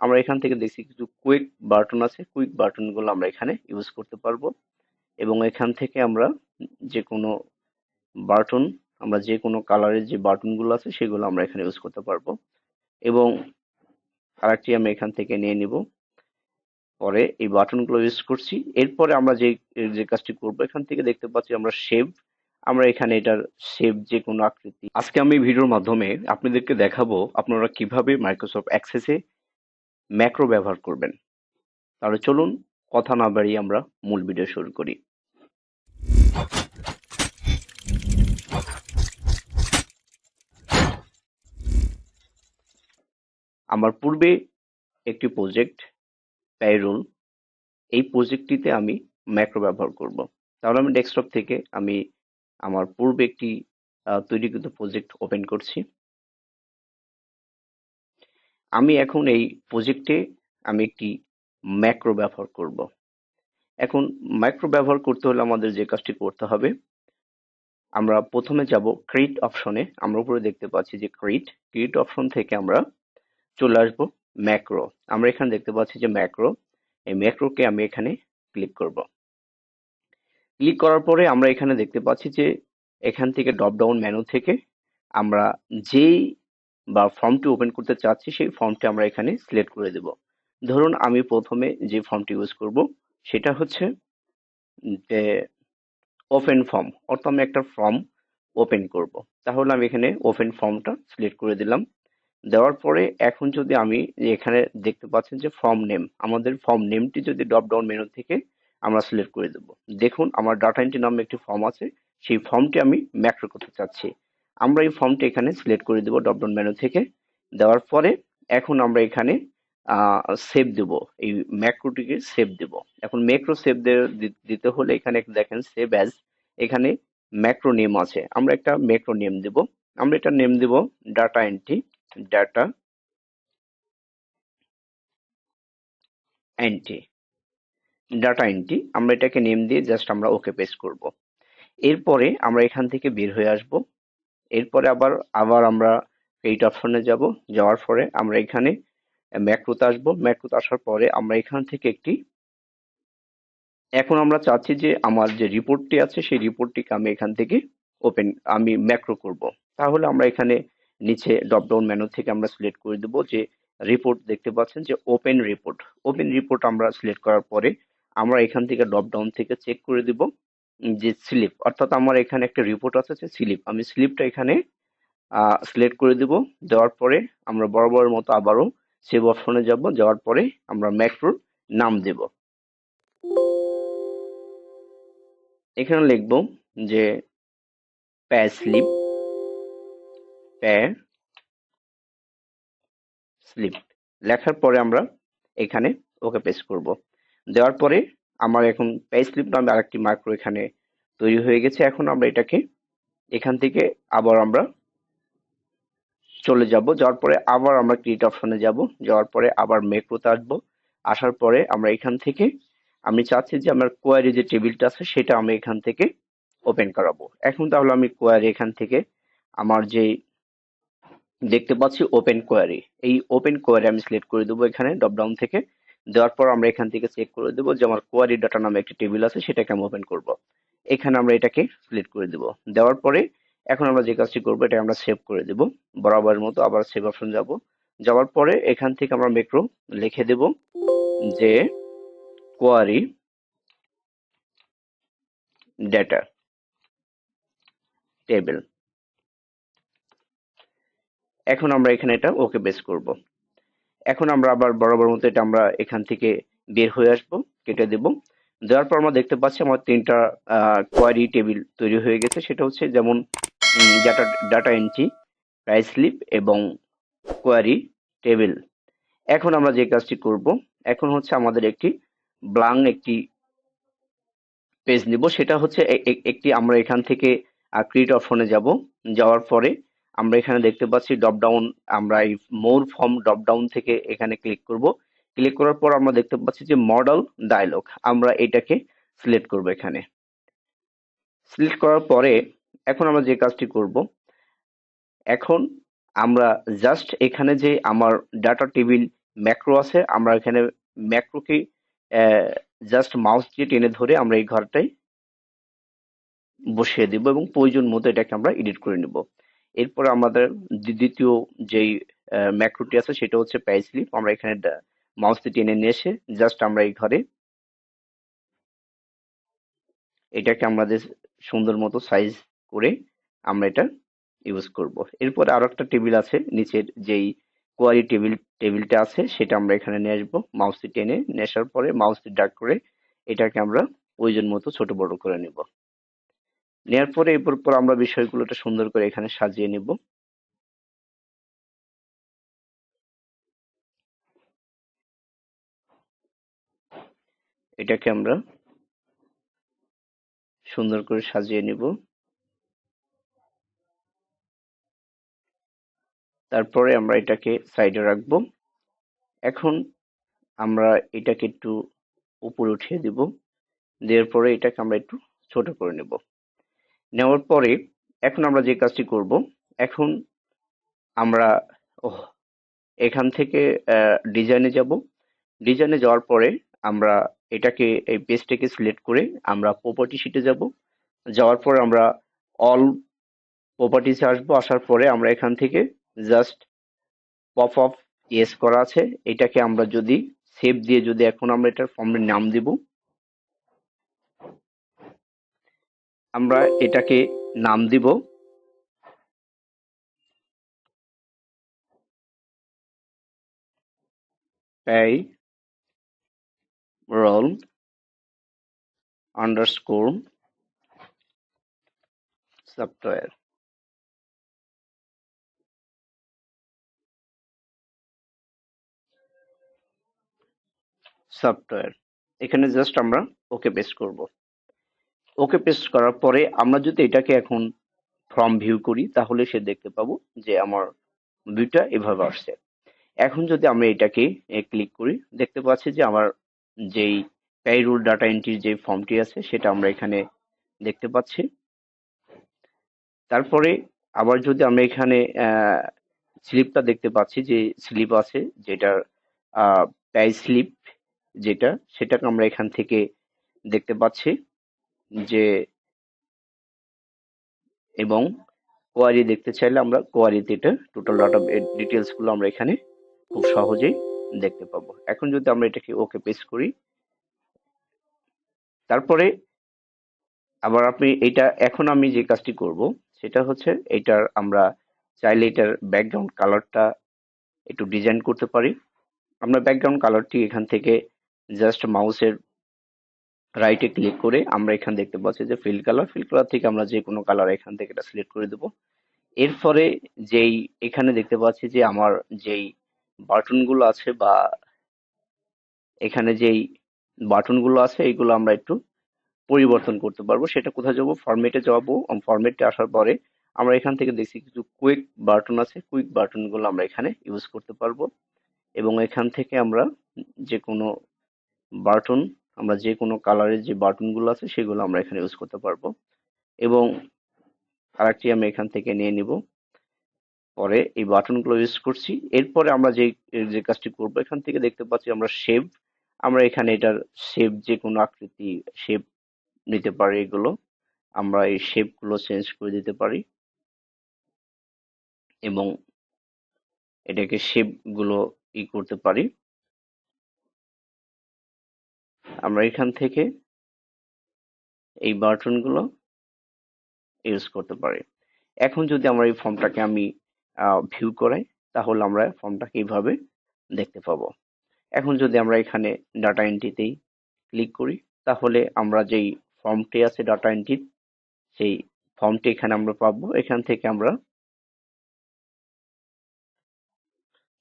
আমরা এখান থেকে দেখছি কিছু কুইক বাটন আছে, কুইক বাটনগুলো আমরা এখানে ইউজ করতে পারবো এবং এখান থেকে আমরা যে কোনো বাটন, আমরা যে কোনো কালারের যে বাটনগুলো আছে সেগুলো আমরা এখানে ইউজ করতে পারবো এবং আরেকটি আমি এখান থেকে নিয়ে নিব। পরে এই বাটনগুলো ইউজ করছি। এরপরে আমরা যে কাজটি করব, এখান থেকে দেখতে পাচ্ছি আমরা শেপ, আমরা এখানে এটার শেপ যে কোনো আকৃতি। আজকে আমি ভিডিওর মাধ্যমে আপনাদেরকে দেখাবো আপনারা কিভাবে মাইক্রোসফট অ্যাক্সেসে ম্যাক্রো ব্যবহার করবেন। তাহলে চলুন কথা না বাড়িয়ে আমরা মূল ভিডিও শুরু করি। আমার পূর্বে একটি প্রজেক্ট প্যারোল, এই প্রজেক্টটিতে আমি ম্যাক্রো ব্যবহার করব। তাহলে আমি ডেস্কটপ থেকে আমি আমার পূর্বে একটি তৈরিকৃত প্রজেক্ট ওপেন করছি। আমি এখন এই প্রজেক্টে আমি একটি ম্যাক্রো ব্যবহার করব। এখন ম্যাক্রো ব্যবহার করতে হলে আমাদের যে কাজটি করতে হবে, আমরা প্রথমে যাব ক্রিয়েট অপশনে। আমরা উপরে দেখতে পাচ্ছি যে ক্রিয়েট অপশন থেকে আমরা চলে আসব ম্যাক্রো। আমরা এখানে দেখতে পাচ্ছি যে ম্যাক্রো, এই ম্যাক্রোকে আমি এখানে ক্লিক করব। ক্লিক করার পরে আমরা এখানে দেখতে পাচ্ছি যে এখান থেকে ড্রপ ডাউন মেনু থেকে আমরা যেই বা ফর্মটি ওপেন করতে চাচ্ছি সেই ফর্মটি আমরা এখানে সিলেক্ট করে দেব। ধরুন আমি প্রথমে যে ফর্মটি ইউজ করব সেটা হচ্ছে যে ওপেন ফর্ম, অর্থাৎ আমি একটা ফর্ম ওপেন করব। তাহলে আমি এখানে ওপেন ফর্মটা সিলেক্ট করে দিলাম। দেওয়ার পরে এখন যদি আমি এখানে দেখতে পাচ্ছেন যে ফর্ম নেম, আমাদের ফর্ম নেমটি যদি ড্রপ ডাউন মেনু থেকে আমরা সিলেক্ট করে দেব। দেখুন আমার ডাটা এন্ট্রি নামে একটি ফর্ম আছে, সেই ফর্মটি আমি ম্যাক্রো করতে চাচ্ছি। আমরা এই ফর্মটি এখানে সিলেক্ট করে দেব ড্রপ ডাউন মেনু থেকে। দেওয়ার পরে এখন আমরা এখানে সেভ দেব, এই ম্যাক্রোটিকে সেভ দেব। এখন ম্যাক্রো সেভ দিতে হলে এখানে দেখেন সেভ অ্যাজ, এখানে ম্যাক্রো নেম আছে, আমরা একটা ম্যাক্রো নেম দেব। আমরা এটা নেম দেব data entry, data entry, data entry. আমরা এটাকে নেম দিয়ে জাস্ট আমরা ওকে পেস্ট করব। এরপরে আমরা এখান থেকে বের হয়ে আসব। এরপরে আবার আবার আমরা ক্রিয়েট অপশনে যাব। যাওয়ার পরে আমরা এখানে ম্যাক্রোতে আসবো। ম্যাক্রোতে আসার পরে আমরা এখান থেকে এখন আমরা চাচ্ছি যে আমার যে রিপোর্টটি আছে সেই রিপোর্টটিকে আমি এখান থেকে আমি ম্যাক্রো করব। তাহলে আমরা এখানে নিচে ড্রপ ডাউন মেনু থেকে আমরা সিলেক্ট করে দেব যে রিপোর্ট, দেখতে পাচ্ছেন যে ওপেন রিপোর্ট। ওপেন রিপোর্ট আমরা সিলেক্ট করার পরে আমরা এখান থেকে ড্রপ ডাউন থেকে চেক করে দেব যে স্লিপ, অর্থাৎ আমার এখানে একটা রিপোর্ট আছে যে স্লিপ, আমি স্লিপটা এখানে সিলেক্ট করে দেব। দেওয়ার পরে আমরা বরাবরের মতো আবারও সেভ অপশনে যাব। যাওয়ার পরে আমরা ম্যাক্রোর নাম দেব। এখানে লিখব যে পে স্লিপ, পে স্লিপ। লেখার পরে আমরা এখানে ওকে পেস্ট করব। দেওয়ার পরে আমার এখন পে স্লিপ নামে আরেকটি ম্যাক্রো এখানে তৈরি হয়ে গেছে। এখন আমরা এটাকে এখান থেকে আবার আমরা চলে যাব। যাওয়ার পরে আবার আমরা ক্রিয়েট অপশনে যাব। যাওয়ার পরে আবার ম্যাক্রোতে আসবো। আসার পরে আমরা এখান থেকে আমি চাচ্ছি যে আমার কোয়ারি যে টেবিলটা আছে সেটা আমি এখান থেকে ওপেন করাবো। এখন তাহলে আমি কোয়ারি এখান থেকে আমার যে দেখতে পাচ্ছি ওপেন কোয়ারি, এই ওপেন কোয়ারি আমি সিলেক্ট করে দেবো এখানে ড্রপ ডাউন থেকে। দেওয়ার পর আমরা এখান থেকে চেক করে দেবো যে আমার কোয়ারি ডাটা নামে একটি টেবিল আছে, সেটাকে আমি ওপেন করব। এখানে আমরা এটাকে সিলেক্ট করে দেব। দেওয়ার পরে এখন আমরা যে কাজটি করবো এটা আমরা সেভ করে দেব। বরাবরের মতো আবার সেভ অপশন যাব। যাওয়ার পরে এখান থেকে আমরা ম্যাক্রো লিখে দেব যে কোয়ারি ডেটা টেবিল। এখন আমরা এখানে এটা ওকে বেস করব। এখন আমরা আবার বরাবর মতো এটা আমরা এখান থেকে বের হয়ে আসব, কেটে দেব। দেওয়ার পর আমরা দেখতে পাচ্ছি আমার তিনটা কোয়ারি টেবিল তৈরি হয়ে গেছে। সেটা হচ্ছে যেমন data data entry, price slip এবং কোয়ারি টেবিল। এখন আমরা যে কাজটি করব, এখন হচ্ছে আমাদের একটি ব্ল্যাঙ্ক একটি পেজ নিব। সেটা হচ্ছে একটি আমরা এখান থেকে ক্রিয়েট অপশনে যাব। যাওয়ার পরে আমরা এখানে দেখতে পাচ্ছি ড্রপ ডাউন, আমরা এই মোর ফর্ম ড্রপ ডাউন থেকে এখানে ক্লিক করব। ক্লিক করার পর আমরা দেখতে পাচ্ছি যে মডেল ডায়লগ, আমরা এটাকে সিলেক্ট করব। এখানে সিলেক্ট করার পরে এখন আমরা যে কাজটি করব, এখন আমরা জাস্ট এখানে যে আমার ডাটা টেবিল ম্যাক্রো আছে, আমরা এখানে ম্যাক্রোকে জাস্ট মাউস দিয়ে টেনে ধরে আমরা এই ঘরটায় বসিয়ে দিব এবং প্রয়োজন মতো এটাকে আমরা এডিট করে নিব। এরপর আমাদের দ্বিতীয় যেই ম্যাক্রোটি আছে সেটা হচ্ছে পেজ স্লিপ। আমরা এখানে মাউস দিয়ে টেনে নিয়ে এসে জাস্ট আমরা এই ঘরে এটাকে আমাদের সুন্দর মতো সাইজ করে আমরা এটা ইউজ করব। এরপরে আরো একটা টেবিল আছে, নিচের যেই কোয়ারি টেবিলটা আছে সেটা আমরা এখানে নিয়ে আসবো, মাউস দিয়ে টেনে নিয়ে আসার পরে মাউস দিয়ে ড্র্যাগ করে এটাকে আমরা প্রয়োজন মতো ছোট বড় করে নিব। নেওয়ার পরে এরপর আমরা বিষয়গুলোটা সুন্দর করে এখানে সাজিয়ে নিব। এটাকে আমরা সুন্দর করে সাজিয়ে নিব। তারপরে আমরা এটাকে সাইডে রাখবো। এখন আমরা এটাকে একটু উপরে উঠিয়ে দিব। দেওয়ার পরে এটাকে আমরা একটু ছোট করে নেব। নেওয়ার পরে এখন আমরা যে কাজটি করব, এখন আমরা এখান থেকে ডিজাইনে যাব। ডিজাইনে যাওয়ার পরে আমরা এটাকে এই পেজটাকে সিলেক্ট করে আমরা প্রপার্টি শিটে যাব। যাওয়ার পর আমরা অল প্রপার্টিসে আসবো। আসার পরে আমরা এখান থেকে জাস্ট পপ অফ ইয়েস করা আছে, এটাকে আমরা যদি সেভ দিয়ে যদি এখন আমরা এটার ফর্মের নাম দিব, আমরা এটাকে নাম দিব pay roll underscore software. Software এখানে জাস্ট আমরা ওকে পেস্ট করব। ওকে পেস্ট করার পরে আমরা যদি এটাকে এখন ফ্রম ভিউ করি তাহলে সে দেখতে পাবো যে আমার ভিউটা এভাবে আসছে। এখন যদি আমরা এটাকে ক্লিক করি দেখতে পাচ্ছি যে আমার যেই পেরোল ডাটা এন্ট্রির যে ফর্মটি আছে সেটা আমরা এখানে দেখতে পাচ্ছি। তারপরে আবার যদি আমরা এখানে স্লিপটা দেখতে পাচ্ছি যে স্লিপ আছে, যেটার পেজ স্লিপ যেটা, সেটাকে আমরা এখান থেকে দেখতে পাচ্ছি যে, এবং কোয়ারি দেখতে চাইলে আমরা কোয়ারিতে এটা টোটাল ডাটা ডিটেলস গুলো আমরা এখানে খুব সহজেই দেখতে পাবো। এখন যদি আমরা এটাকে ওকে পেস্ট করি, তারপরে আবার আপনি এটা, এখন আমি যে কাজটি করব সেটা হচ্ছে এটার আমরা চাইলে এটার ব্যাকগ্রাউন্ড কালারটা একটু ডিজাইন করতে পারি। আমরা ব্যাকগ্রাউন্ড কালারটি এখান থেকে জাস্ট মাউসের রাইটে ক্লিক করে আমরা এখানে দেখতে পাচ্ছি যে ফিল কালার থেকে আমরা যে কোনো কালার এখান থেকে এটা সিলেক্ট করে দেব। এরপরে যেই এখানে দেখতে পাচ্ছি যে আমার যেই বাটন গুলো আছে বা এখানে যেই বাটন গুলো আছে এগুলো আমরা একটু পরিবর্তন করতে পারবো। সেটা কোথায় যাব, ফরম্যাটে যাবো। ফরম্যাটে আসার পরে আমরা এখান থেকে দেখছি কিছু কুইক বাটন আছে, কুইক বাটন গুলো আমরা এখানে ইউজ করতে পারবো এবং এখান থেকে আমরা যে কোনো বাটন, আমরা যে কোনো কালারের যে বাটন গুলো আছে সেগুলো আমরা এখানে ইউজ করতে পারবো। এবং আরেকটি আমি এখান থেকে নিয়ে নিব, পরে এই বাটন গুলো ইউজ করছি। এরপরে আমরা যে যে কাজটি করবো এখান থেকে দেখতে পাচ্ছি আমরা শেপ, আমরা এখানে এটার শেপ যে কোনো আকৃতি শেপ নিতে পারি। এগুলো আমরা এই শেপ গুলো চেঞ্জ করে দিতে পারি এবং এটাকে শেপ গুলো করতে পারি। আমরা এখান থেকে এই বাটন গুলো ইউজ করতে পারি। এখন যদি আমরা এই ফর্মটাকে আমি ভিউ করাই তাহলে আমরা ফর্মটাকে এইভাবে দেখতে পাবো। এখন যদি আমরা এখানে ডাটা এন্ট্রিতেই ক্লিক করি তাহলে আমরা যেই ফর্মটি আছে ডাটা এন্ট্রির, সেই ফর্মটি এখানে আমরা পাবো। এখান থেকে আমরা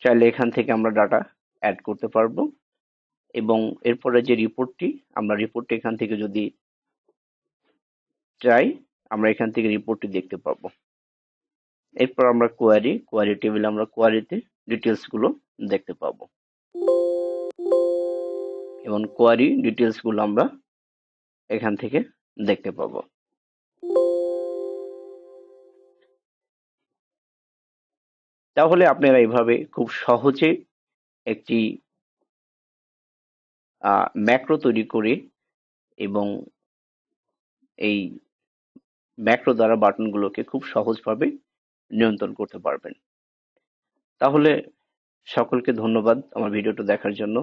চাইলে এখান থেকে আমরা ডাটা অ্যাড করতে পারবো এবং এরপরে যে রিপোর্টটি, আমরা রিপোর্টটি এখান থেকে যদি চাই আমরা এখান থেকে রিপোর্টটি দেখতে পাবো। এরপর আমরা কোয়ারি টেবিল, আমরা কোয়ারিতে ডিটেলস গুলো দেখতে পাবো এবং কোয়ারি ডিটেলস গুলো আমরা এখান থেকে দেখতে পাবো। তাহলে আপনারা এইভাবে খুব সহজে একটি ম্যাক্রো তৈরি করে এবং এই ম্যাক্রো দ্বারা বাটনগুলোকে খুব সহজভাবে নিয়ন্ত্রণ করতে পারবেন। তাহলে সকলকে ধন্যবাদ আমার ভিডিওটা দেখার জন্য।